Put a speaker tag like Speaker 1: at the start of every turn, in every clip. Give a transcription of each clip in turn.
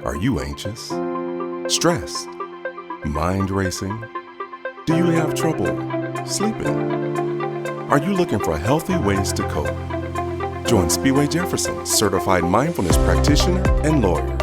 Speaker 1: Are you anxious, stressed, mind racing? Do you have trouble sleeping? Are you looking for healthy ways to cope? Join Spiwe Jefferson, certified mindfulness practitioner and lawyer,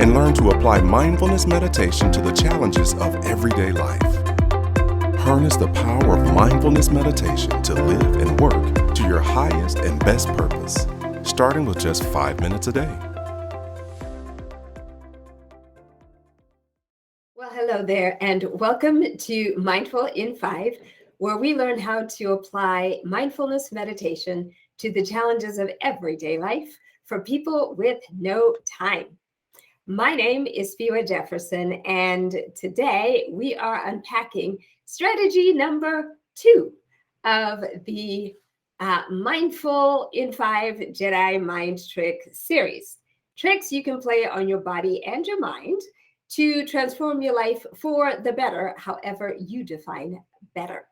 Speaker 1: and learn to apply mindfulness meditation to the challenges of everyday life. Harness the power of mindfulness meditation to live and work to your highest and best purpose, starting with just 5 minutes a day.
Speaker 2: Well, hello there, and welcome to Mindful in 5, where we learn how to apply mindfulness meditation to the challenges of everyday life for people with no time. My name is Spiwe Jefferson, and today we are unpacking strategy number 2 of the Mindful in 5 Jedi Mind Trick series. Tricks you can play on your body and your mind to transform your life for the better, however you define better.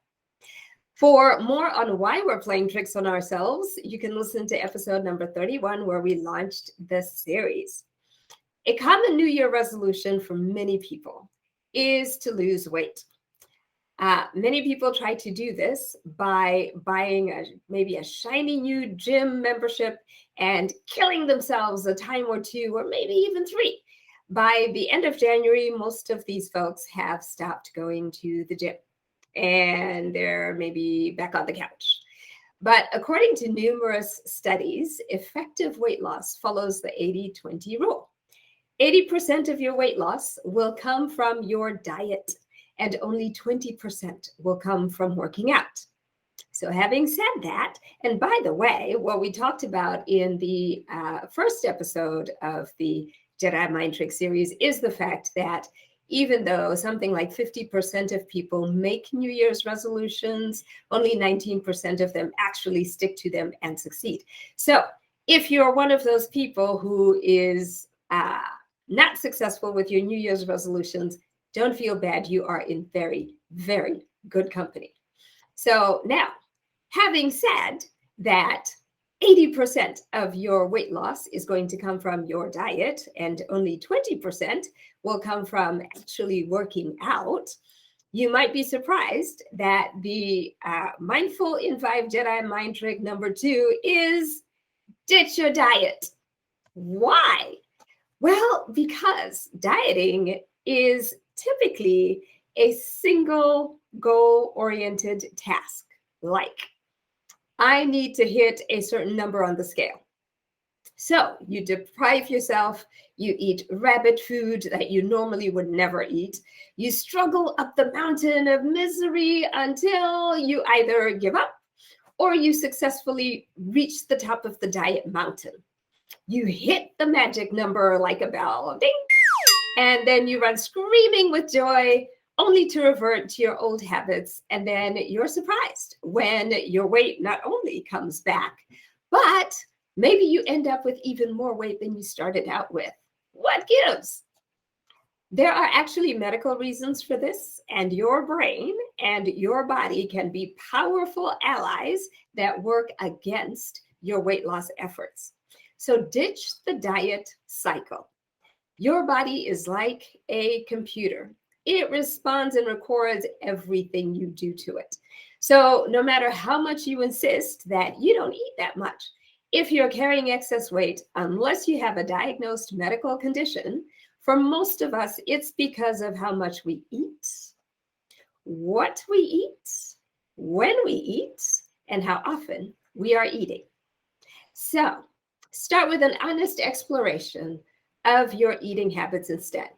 Speaker 2: For more on why we're playing tricks on ourselves, you can listen to episode number 31, where we launched this series. A common New Year resolution for many people is to lose weight. Many people try to do this by buying maybe a shiny new gym membership and killing themselves a time or two, or maybe even 3. By the end of January, most of these folks have stopped going to the gym and they're maybe back on the couch. But according to numerous studies, effective weight loss follows the 80-20 rule. 80% of your weight loss will come from your diet, and only 20% will come from working out. So having said that, and by the way, what we talked about in the first episode of the Jedi Mind Trick series is the fact that even though something like 50% of people make New Year's resolutions, only 19% of them actually stick to them and succeed. So if you're one of those people who is not successful with your New Year's resolutions, don't feel bad. You are in very, very good company. So now, having said that, 80% of your weight loss is going to come from your diet, and only 20% will come from actually working out, you might be surprised that the Mindful in 5 Jedi Mind Trick number 2 is ditch your diet. Why? Well, because dieting is typically a single goal-oriented task, like I need to hit a certain number on the scale. So you deprive yourself, you eat rabbit food that you normally would never eat. You struggle up the mountain of misery until you either give up or you successfully reach the top of the diet mountain. You hit the magic number like a bell, ding, and then you run screaming with joy, only to revert to your old habits. And then you're surprised when your weight not only comes back, but maybe you end up with even more weight than you started out with. What gives? There are actually medical reasons for this, and your brain and your body can be powerful allies that work against your weight loss efforts. So ditch the diet cycle. Your body is like a computer. It responds and records everything you do to it. So no matter how much you insist that you don't eat that much, if you're carrying excess weight, unless you have a diagnosed medical condition, for most of us, it's because of how much we eat, what we eat, when we eat, and how often we are eating. So start with an honest exploration of your eating habits instead.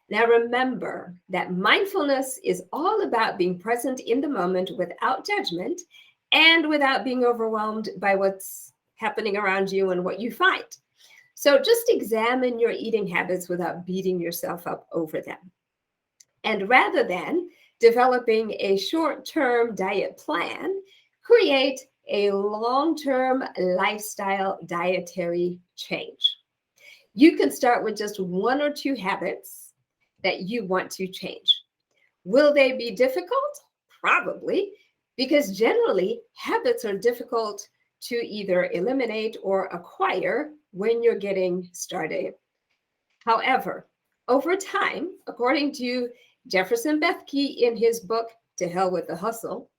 Speaker 2: Now, remember that mindfulness is all about being present in the moment without judgment and without being overwhelmed by what's happening around you and what you find. So just examine your eating habits without beating yourself up over them. And rather than developing a short-term diet plan, create a long-term lifestyle dietary change. You can start with just 1 or 2 habits that you want to change. Will they be difficult? Probably, because generally habits are difficult to either eliminate or acquire when you're getting started. However, over time, according to Jefferson Bethke in his book, To Hell with the Hustle,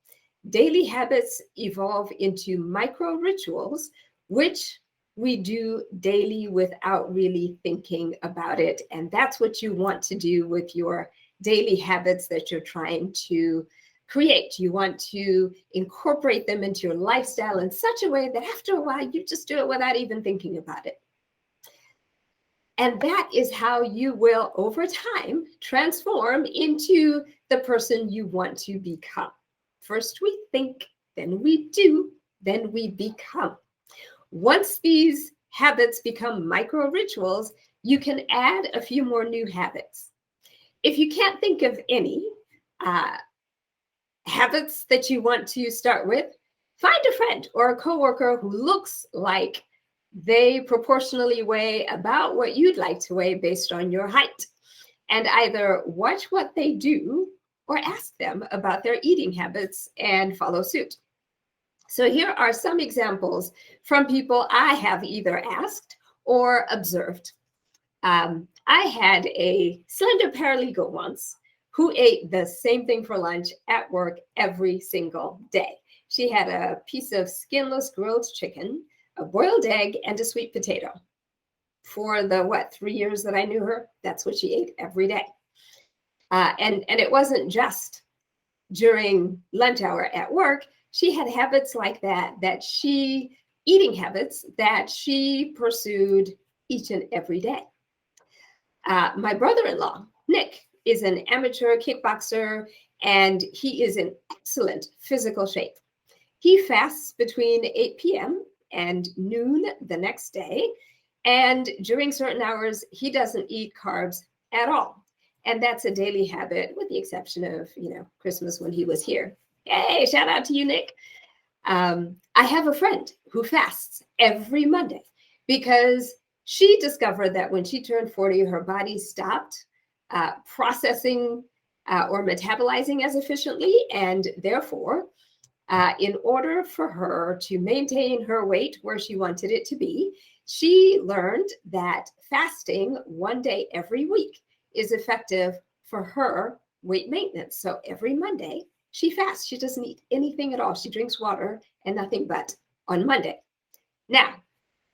Speaker 2: daily habits evolve into micro rituals, which we do daily without really thinking about it. And that's what you want to do with your daily habits that you're trying to create. You want to incorporate them into your lifestyle in such a way that after a while, you just do it without even thinking about it. And that is how you will, over time, transform into the person you want to become. First we think, then we do, then we become. Once these habits become micro rituals, you can add a few more new habits. If you can't think of any habits that you want to start with, find a friend or a coworker who looks like they proportionally weigh about what you'd like to weigh based on your height, and either watch what they do or ask them about their eating habits and follow suit. So here are some examples from people I have either asked or observed. I had a slender paralegal once who ate the same thing for lunch at work every single day. She had a piece of skinless grilled chicken, a boiled egg, and a sweet potato. For the 3 years that I knew her, that's what she ate every day. And it wasn't just during lunch hour at work. She had habits like that, eating habits that she pursued each and every day. My brother-in-law, Nick, is an amateur kickboxer, and he is in excellent physical shape. He fasts between 8 p.m. and noon the next day. And during certain hours, he doesn't eat carbs at all. And that's a daily habit, with the exception of, Christmas when he was here. Hey, shout out to you, Nick. I have a friend who fasts every Monday because she discovered that when she turned 40, her body stopped processing or metabolizing as efficiently. And therefore, in order for her to maintain her weight where she wanted it to be, she learned that fasting one day every week is effective for her weight maintenance. So every Monday, she fasts. She doesn't eat anything at all. She drinks water and nothing but on Monday. Now,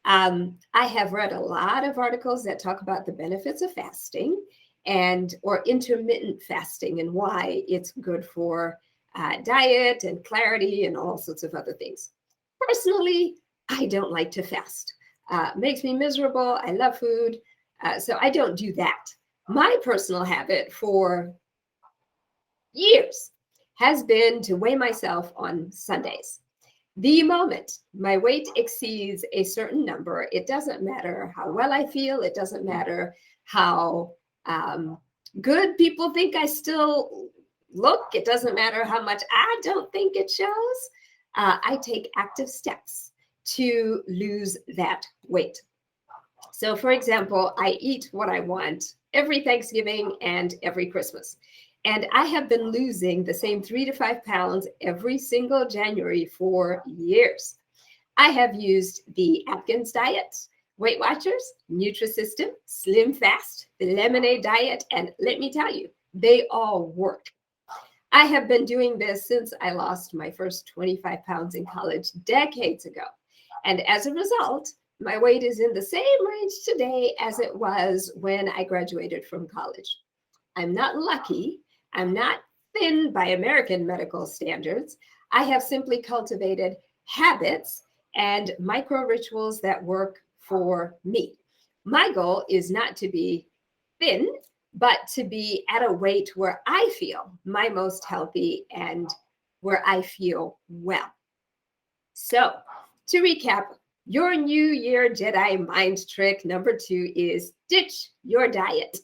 Speaker 2: I have read a lot of articles that talk about the benefits of fasting or intermittent fasting and why it's good for diet and clarity and all sorts of other things. Personally, I don't like to fast. Makes me miserable. I love food. So I don't do that. My personal habit for years has been to weigh myself on Sundays. The moment my weight exceeds a certain number, it doesn't matter how well I feel. It doesn't matter how good people think I still look. It doesn't matter how much I don't think it shows. I take active steps to lose that weight. So, for example, I eat what I want every Thanksgiving and every Christmas. And I have been losing the same 3 to 5 pounds every single January for years. I have used the Atkins diet, Weight Watchers, Nutrisystem, Slim Fast, the Lemonade diet, and let me tell you, they all work. I have been doing this since I lost my first 25 pounds in college decades ago. And as a result, my weight is in the same range today as it was when I graduated from college. I'm not lucky. I'm not thin by American medical standards. I have simply cultivated habits and micro rituals that work for me. My goal is not to be thin, but to be at a weight where I feel my most healthy and where I feel well. So, to recap, your New Year Jedi mind trick number 2 is ditch your diet.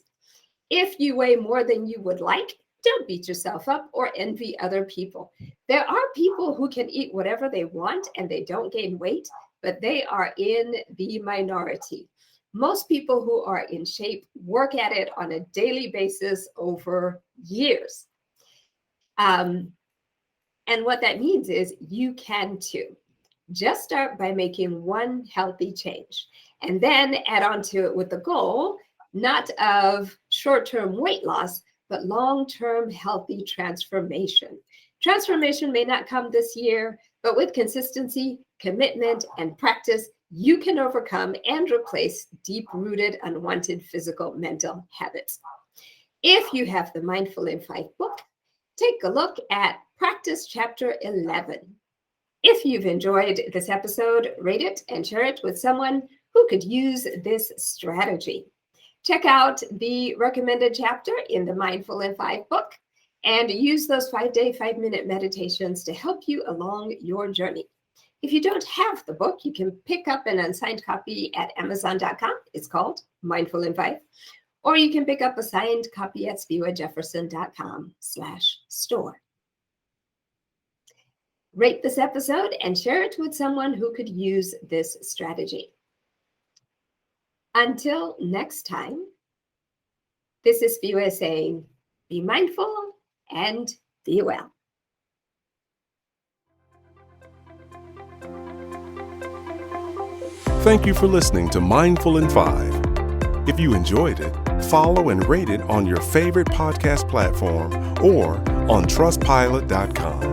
Speaker 2: If you weigh more than you would like, don't beat yourself up or envy other people. There are people who can eat whatever they want and they don't gain weight, but they are in the minority. Most people who are in shape work at it on a daily basis over years. And what that means is you can too. Just start by making one healthy change and then add on to it with the goal not of short-term weight loss, but long-term healthy transformation. Transformation may not come this year, but with consistency, commitment, and practice, you can overcome and replace deep-rooted, unwanted physical, mental habits. If you have the Mindful in 5 book, take a look at Practice Chapter 11. If you've enjoyed this episode, rate it and share it with someone who could use this strategy. Check out the recommended chapter in the Mindful in 5 book and use those 5-day, 5-minute meditations to help you along your journey. If you don't have the book, you can pick up an unsigned copy at Amazon.com. It's called Mindful in 5. Or you can pick up a signed copy at spewajefferson.com/store. Rate this episode and share it with someone who could use this strategy. Until next time, this is Spewa saying, be mindful and be well.
Speaker 1: Thank you for listening to Mindful in 5. If you enjoyed it, follow and rate it on your favorite podcast platform or on trustpilot.com.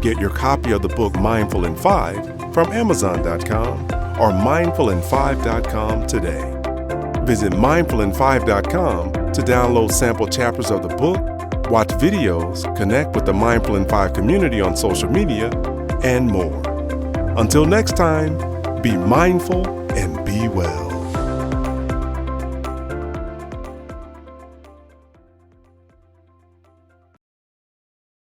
Speaker 1: Get your copy of the book Mindful in 5 from Amazon.com or mindfulin5.com today. Visit mindfulin5.com to download sample chapters of the book, watch videos, connect with the Mindful in 5 community on social media, and more. Until next time, be mindful and be well.